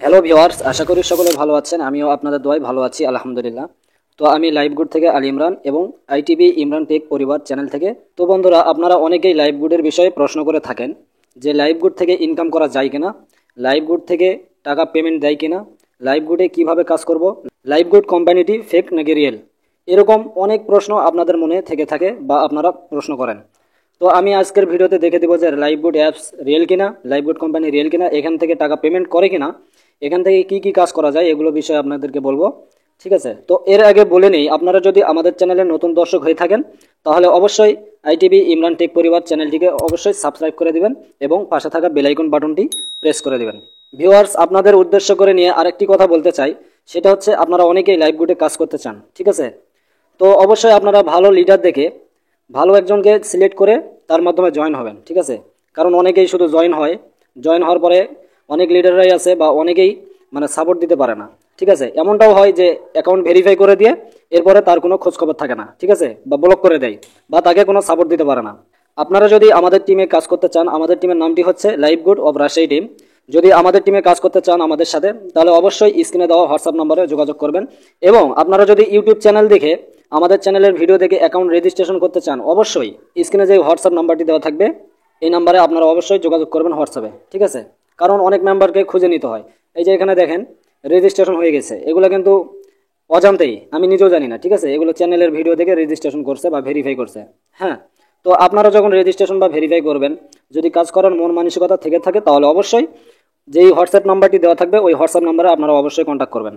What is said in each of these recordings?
Hello viewers, আশা করি সকলে ভালো আছেন। আমিও আপনাদের দোয়ায় ভালো আছি, আলহামদুলিল্লাহ। তো আমি লাইভ গুড থেকে আলী ইমরান এবং আইটিভি ইমরান টেক পরিবার চ্যানেল থেকে। তো বন্ধুরা, আপনারা অনেকেই লাইভ গুডের বিষয়ে প্রশ্ন করে থাকেন যে লাইভ গুড থেকে ইনকাম করা যায় কিনা, লাইভ গুড থেকে টাকা পেমেন্ট দেয় কিনা, লাইভ গুডে কিভাবে কাজ করব, লাইভ গুড কোম্পানিটি ফেক নাকি রিয়েল, এরকম অনেক প্রশ্ন আপনাদের মনে থেকে থাকে বা আপনারা প্রশ্ন করেন। তো আমি আজকের ভিডিওতে দেখে দেবো যে লাইভ গুড অ্যাপস রিয়েল কিনা, লাইভ গুড কোম্পানি রিয়েল কিনা, এখান থেকে টাকা পেমেন্ট করে কিনা, এখান থেকে কি কি কাজ করা যায় এগুলো বিষয়ে আপনাদেরকে বলবো। ঠিক আছে, তো এর আগে বলে নেই, আপনারা যদি আমাদের চ্যানেলের নতুন দর্শক হয়ে থাকেন তাহলে অবশ্যই আইটিভি ইমরান টেক পরিবার চ্যানেলটিকে অবশ্যই সাবস্ক্রাইব করে দিবেন এবং পাশে থাকা বেল আইকন বাটনটি প্রেস করে দিবেন। ভিউয়ার্স, আপনাদের উদ্দেশ্য করে নিয়ে আরেকটি কথা বলতে চাই, সেটা হচ্ছে আপনারা অনেকেই লাইভ গুডে কাজ করতে চান। ঠিক আছে, তো অবশ্যই আপনারা ভালো লিডার দেখে ভালো একজনকে সিলেক্ট করে তার মাধ্যমে জয়েন হবেন। ঠিক আছে, কারণ অনেকেই শুধু জয়েন হয়, জয়েন হওয়ার পরে অনেক লিডাররাই আছে বা অনেকেই সাপোর্ট দিতে পারে না। ঠিক আছে, এমনটাও হয় যে অ্যাকাউন্ট ভেরিফাই করে দিয়ে এরপরে তার কোনো খোঁজখবর থাকে না। ঠিক আছে, বা ব্লক করে দেয় বা তাকে কোনো সাপোর্ট দিতে পারে না। আপনারা যদি আমাদের টিমে কাজ করতে চান, আমাদের টিমের নামটি হচ্ছে live good of Rajshahi team. যদি আমাদের টিমে কাজ করতে চান আমাদের সাথে, তাহলে অবশ্যই স্ক্রিনে দেওয়া হোয়াটসঅ্যাপ নম্বরে যোগাযোগ করবেন। এবং আপনারা যদি ইউটিউব চ্যানেল দেখে আমাদের চ্যানেলের ভিডিও দেখে অ্যাকাউন্ট রেজিস্ট্রেশন করতে চান, অবশ্যই স্ক্রিনে যে হোয়াটসঅ্যাপ নাম্বারটি দেওয়া থাকবে এই নাম্বারে আপনারা অবশ্যই যোগাযোগ করবেন হোয়াটসঅ্যাপে। ঠিক আছে, কারণ অনেক মেম্বারকে খুঁজে নিতে হয়। এই যে এখানে দেখেন রেজিস্ট্রেশন হয়ে গেছে, এগুলো কিন্তু অজান্তেই, আমি নিজেও জানি না। ঠিক আছে, এগুলো চ্যানেলের ভিডিও দেখে রেজিস্ট্রেশন করছে বা ভেরিফাই করছে। হ্যাঁ, তো আপনারা যখন রেজিস্ট্রেশন বা ভেরিফাই করবেন, যদি কাজ করার মন মানসিকতা থেকে থাকে তাহলে অবশ্যই যেই হোয়াটসঅ্যাপ নাম্বারটি দেওয়া থাকবে ওই হোয়াটসঅ্যাপ নাম্বারে আপনারা অবশ্যই কন্ট্যাক্ট করবেন।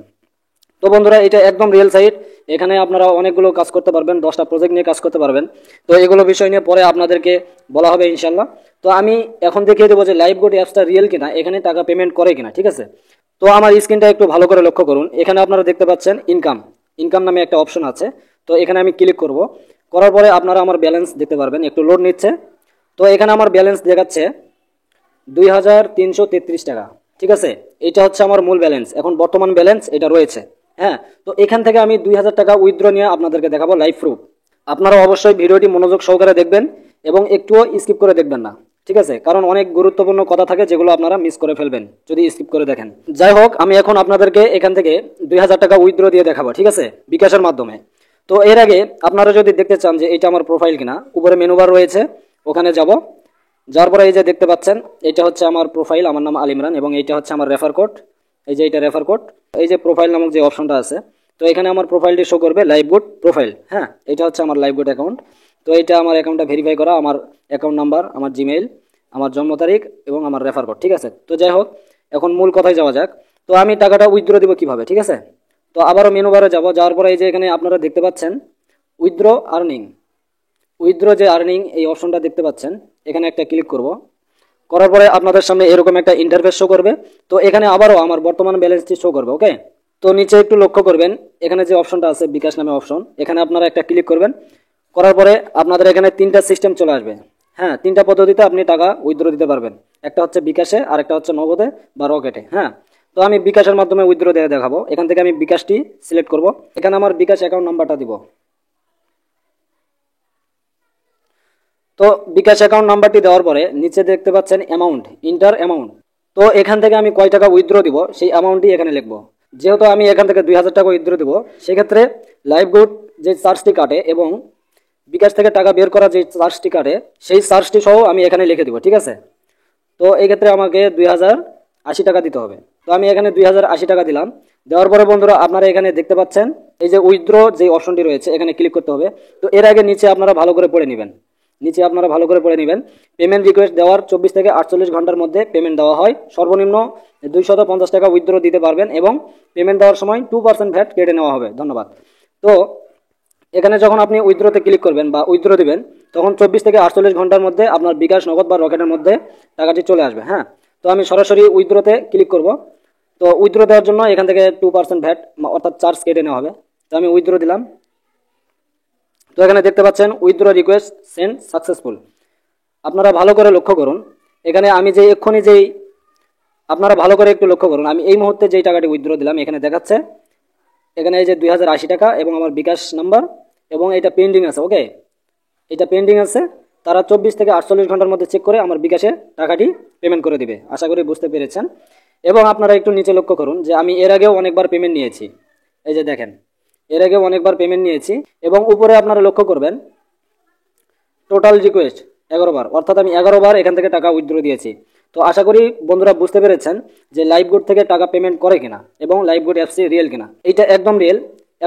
তো বন্ধুরা, এটা একদম রিয়েল সাইট, এখানে আপনারা অনেকগুলো কাজ করতে পারবেন, 10টা প্রজেক্ট নিয়ে কাজ করতে পারবেন। তো এগুলো বিষয় নিয়ে পরে আপনাদেরকে বলা হবে ইনশাল্লাহ। তো আমি এখন দেখিয়ে দেবো যে লাইভ গুড অ্যাপসটা রিয়েল কিনা, এখানে টাকা পেমেন্ট করে কিনা। ঠিক আছে, তো আমার স্ক্রিনটা একটু ভালো করে লক্ষ্য করুন। এখানে আপনারা দেখতে পাচ্ছেন ইনকাম, ইনকাম নামে একটা অপশন আছে। তো এখানে আমি ক্লিক করব, করার পরে আপনারা আমার ব্যালেন্স দেখতে পারবেন, একটু লোড নিচ্ছে। তো এখানে আমার ব্যালেন্স দেখাচ্ছে 2333 টাকা। ঠিক আছে, এটা হচ্ছে আমার মূল ব্যালেন্স, এখন বর্তমান ব্যালেন্স এটা রয়েছে। হ্যাঁ, তো এখান থেকে আমি 2000 টাকা উইথড্র নিয়ে আপনাদেরকে দেখাবো লাইভ প্রুফ। আপনারা অবশ্যই ভিডিওটি মনোযোগ সহকারে দেখবেন এবং একটুও স্কিপ করে দেখবেন না। ঠিক আছে, কারণ অনেক গুরুত্বপূর্ণ কথা থাকে যেগুলো আপনারা মিস করে ফেলবেন যদি স্কিপ করে দেখেন। যাই হোক, আমি এখন আপনাদেরকে এখান থেকে 2000 টাকা উইথড্র দিয়ে দেখাবো। ঠিক আছে, বিকাশের মাধ্যমে। তো এর আগে আপনারা যদি দেখতে চান যে এটা আমার প্রোফাইল কিনা, উপরে মেনু বার রয়েছে, ওখানে যাব। যার পরে এই যে দেখতে পাচ্ছেন এটা হচ্ছে আমার প্রোফাইল, আমার নাম আলী ইমরান এবং এইটা হচ্ছে আমার রেফার কোড। এই যে এটা রেফার কোড, এই যে প্রোফাইল নামক যে অপশনটা আছে, তো এখানে আমার প্রোফাইলটি শো করবে লাইভ গুড প্রোফাইল। হ্যাঁ, এটা হচ্ছে আমার লাইভ গুড অ্যাকাউন্ট। তো এটা আমার অ্যাকাউন্টটা ভেরিফাই করা, আমার অ্যাকাউন্ট নাম্বার, আমার জিমেইল, আমার জন্ম তারিখ এবং আমার রেফার কোড। ঠিক আছে, তো যাই হোক, এখন মূল কথায় যাওয়া যাক। তো আমি টাকাটা উইথড্র দিব কিভাবে। ঠিক আছে, তো আবারও মেনু বারে যাব, যাওয়ার পরে এই যে এখানে আপনারা দেখতে পাচ্ছেন উইথড্র আর্নিং, উইথড্র যে আর্নিং এই অপশনটা দেখতে পাচ্ছেন, এখানে একটা ক্লিক করব। করার পরে আপনাদের সামনে এরকম একটা ইন্টারফেস শো করবে। তো এখানে আবারও আমার বর্তমান ব্যালেন্সটি শো করবে। ওকে, তো নিচে একটু লক্ষ্য করবেন, এখানে যে অপশনটা আছে বিকাশ নামে অপশন, এখানে আপনারা একটা ক্লিক করবেন। করার পরে আপনাদের এখানে 3টা সিস্টেম চলে আসবে। হ্যাঁ, 3টা পদ্ধতিতে আপনি টাকা উইথড্র দিতে পারবেন। একটা হচ্ছে বিকাশে, আর একটা হচ্ছে নগদে বা রকেটে। হ্যাঁ, তো আমি বিকাশের মাধ্যমে উইথড্র দিয়ে দেখাবো। এখান থেকে আমি বিকাশটি সিলেক্ট করব, এখানে আমার বিকাশ অ্যাকাউন্ট নাম্বারটা দিব। তো বিকাশ অ্যাকাউন্ট নাম্বারটি দেওয়ার পরে নিচে দেখতে পাচ্ছেন অ্যামাউন্ট, ইন্টার অ্যামাউন্ট। তো এখান থেকে আমি কয় টাকা উইথড্র দিব সেই অ্যামাউন্টটি এখানে লিখবো। যেহেতু আমি এখান থেকে 2000 টাকা উইথড্র দিব, সেক্ষেত্রে লাইভ গুড যে চার্জটি কাটে এবং বিকাশ থেকে টাকা বের করা যে চার্জটি কাটে সেই চার্জটি সহ আমি এখানে লিখে দিব। ঠিক আছে, তো এই ক্ষেত্রে আমাকে 2080 টাকা দিতে হবে। তো আমি এখানে 2080 টাকা দিলাম। দেওয়ার পরে বন্ধুরা, আপনারা এখানে দেখতে পাচ্ছেন এই যে উইথড্র যে অপশনটি রয়েছে, এখানে ক্লিক করতে হবে। তো এর আগে নিচে আপনারা ভালো করে পড়ে নেবেন, নিচে আপনারা ভালো করে পড়ে নেবেন। পেমেন্ট রিকোয়েস্ট দেওয়ার 24 থেকে 48 ঘন্টার মধ্যে পেমেন্ট দেওয়া হয়। সর্বনিম্ন 250 টাকা উইথড্র দিতে পারবেন এবং পেমেন্ট দেওয়ার সময় 2% ভ্যাট কেটে নেওয়া হবে। ধন্যবাদ। তো এখানে যখন আপনি উইথড্রতে ক্লিক করবেন বা উইথড্র দিবেন, তখন 24 থেকে 48 ঘন্টার মধ্যে আপনার বিকাশ, নগদ বা রকেটের মধ্যে টাকাটি চলে আসবে। হ্যাঁ, তো আমি সরাসরি উইথড্রতে ক্লিক করব। তো উইথড্র দেওয়ার জন্য এখান থেকে 2% ভ্যাট অর্থাৎ চার্জ কেটে নেওয়া হবে। তো আমি উইথড্র দিলাম। তো এখানে দেখতে পাচ্ছেন উইথড্র রিকোয়েস্ট সেন্ড সাকসেসফুল। আপনারা ভালো করে লক্ষ্য করুন, এখানে আমি যে এক্ষুনি যেই, আপনারা ভালো করে একটু লক্ষ্য করুন, আমি এই মুহূর্তে যেই টাকাটি উইথড্র দিলাম এখানে দেখাচ্ছে, এখানে এই যে 2080 টাকা এবং আমার বিকাশ নাম্বার এবং এটা পেন্ডিং আছে। ওকে, এটা পেন্ডিং আছে, তারা 24 থেকে 48 ঘন্টার মধ্যে চেক করে আমার বিকাশে টাকাটি পেমেন্ট করে দিবে। আশা করি বুঝতে পেরেছেন। এবং আপনারা একটু নিচে লক্ষ্য করুন যে আমি এর আগেও অনেকবার পেমেন্ট নিয়েছি। এই যে দেখেন, এর আগেও অনেকবার পেমেন্ট নিয়েছি। এবং উপরে আপনারা লক্ষ্য করবেন টোটাল রিকোয়েস্ট 11 বার, অর্থাৎ আমি 11 বার এখান থেকে টাকা উইথড্র দিয়েছি। তো আশা করি বন্ধুরা বুঝতে পেরেছেন যে লাইভগুড থেকে টাকা পেমেন্ট করে কিনা এবং লাইভগুড অ্যাপসে রিয়েল কিনা। এইটা একদম রিয়েল।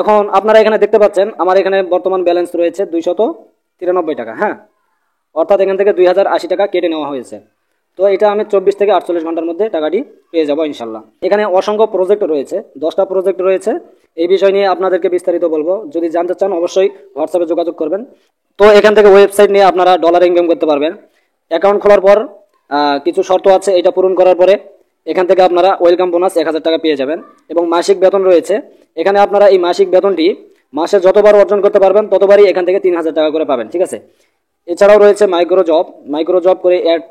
এখন আপনারা এখানে দেখতে পাচ্ছেন আমার এখানে বর্তমান ব্যালেন্স রয়েছে 293 টাকা। হ্যাঁ, অর্থাৎ এখান থেকে 2080 টাকা কেটে নেওয়া হয়েছে। তো এটা আমি 24 থেকে 48 ঘন্টার মধ্যে টাকাটি পেয়ে যাবো ইনশাল্লাহ। এখানে অসংখ্য প্রজেক্ট রয়েছে, 10টা প্রজেক্ট রয়েছে। এই বিষয় নিয়ে আপনাদেরকে বিস্তারিত বলবো, যদি জানতে চান অবশ্যই হোয়াটসঅ্যাপে যোগাযোগ করবেন। তো এখান থেকে ওয়েবসাইট নিয়ে আপনারা ডলার ইনকাম করতে পারবেন। অ্যাকাউন্ট খোলার পর কিছু শর্ত আছে, এটা পূরণ করার পরে এখান থেকে আপনারা ওয়েলকাম বোনাস 1000 টাকা পেয়ে যাবেন। এবং মাসিক বেতন রয়েছে, এখানে আপনারা এই মাসিক বেতনটি মাসে যতবার অর্জন করতে পারবেন ততবারই এখান থেকে 3000 টাকা করে পাবেন, ঠিক আছে। এছাড়াও রয়েছে মাইক্রো জব করে অ্যাড,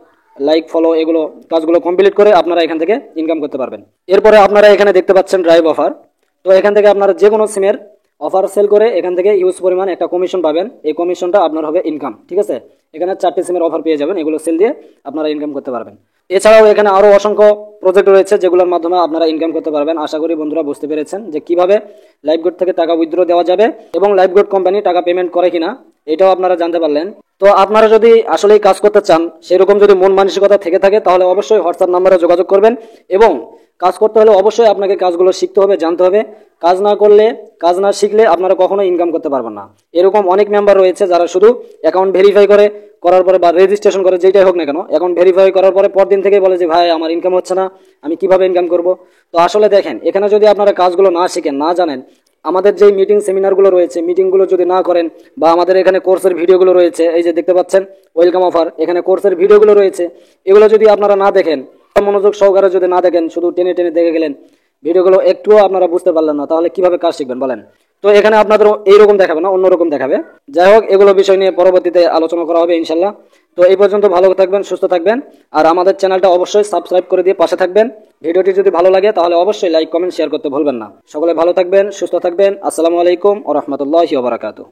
লাইক, ফলো এগুলো কাজগুলো কমপ্লিট করে আপনারা এখান থেকে ইনকাম করতে পারবেন। এরপরে আপনারা এখানে দেখতে পাচ্ছেন ড্রাইভ অফার। তো এখান থেকে আপনারা যে কোনো সিমের অফার সেল করে এখান থেকে ইউজ পরিমাণ একটা কমিশন পাবেন। এই কমিশনটা আপনার হবে ইনকাম, ঠিক আছে। এখানে 4টি সিমের অফার পেয়ে যাবেন, এগুলো সেল দিয়ে আপনারা ইনকাম করতে পারবেন। এছাড়াও এখানে আরও অসংখ্য প্রজেক্ট রয়েছে যেগুলোর মাধ্যমে আপনারা ইনকাম করতে পারবেন। আশা করি বন্ধুরা বুঝতে পেরেছেন যে কিভাবে লাইভগুড থেকে টাকা উইথড্র দেওয়া যাবে এবং লাইভগুড কোম্পানি টাকা পেমেন্ট করে কিনা এটাও আপনারা জানতে পারলেন। তো আপনারা যদি আসলেই কাজ করতে চান, সেরকম যদি মন মানসিকতা থেকে থাকে, তাহলে অবশ্যই হোয়াটসঅ্যাপ নাম্বারে যোগাযোগ করবেন। এবং কাজ করতে হলে অবশ্যই আপনাকে কাজগুলো শিখতে হবে, জানতে হবে। কাজ না শিখলে আপনারা কখনো ইনকাম করতে পারবেন না। এরকম অনেক মেম্বার রয়েছে যারা শুধু অ্যাকাউন্ট ভেরিফাই করার পরে বা রেজিস্ট্রেশন করে, যেটাই হোক না কেন, অ্যাকাউন্ট ভেরিফাই করার পরে পরদিন থেকে বলে যে ভাই আমার ইনকাম হচ্ছে না, আমি কিভাবে ইনকাম করব। তো আসলে দেখেন, এখানে যদি আপনারা কাজগুলো না শিখেন, না জানেন, আমাদের যেই মিটিং সেমিনারগুলো রয়েছে, মিটিংগুলো যদি না করেন, বা আমাদের এখানে কোর্সের ভিডিওগুলো রয়েছে, এই যে দেখতে পাচ্ছেন ওয়েলকাম অফার, এখানে কোর্সের ভিডিওগুলো রয়েছে, এগুলো যদি আপনারা না দেখেন, মনোযোগ সহকারে যদি না দেখেন, শুধু টেনে টেনে দেখে গেলেন, ভিডিওগুলো একটুও আপনারা বুঝতে পারলেন না, তাহলে কিভাবে কাজ শিখবেন বলেন। তো এখানে আপনাদের এইরকম দেখাবে না, অন্যরকম দেখাবে। যাই হোক, এগুলো বিষয় নিয়ে পরবর্তীতে আলোচনা করা হবে ইনশাল্লাহ। তো এই পর্যন্ত ভালো থাকবেন, সুস্থ থাকবেন, আর আমাদের চ্যানেলটা অবশ্যই সাবস্ক্রাইব করে দিয়ে পাশে থাকবেন। ভিডিওটি যদি ভালো লাগে তাহলে অবশ্যই লাইক, কমেন্ট, শেয়ার করতে ভুলবেন না। সকলে ভালো থাকবেন, সুস্থ থাকবেন। আসসালামু আলাইকুম ওয়া রাহমাতুল্লাহি ওয়া বারাকাতুহু।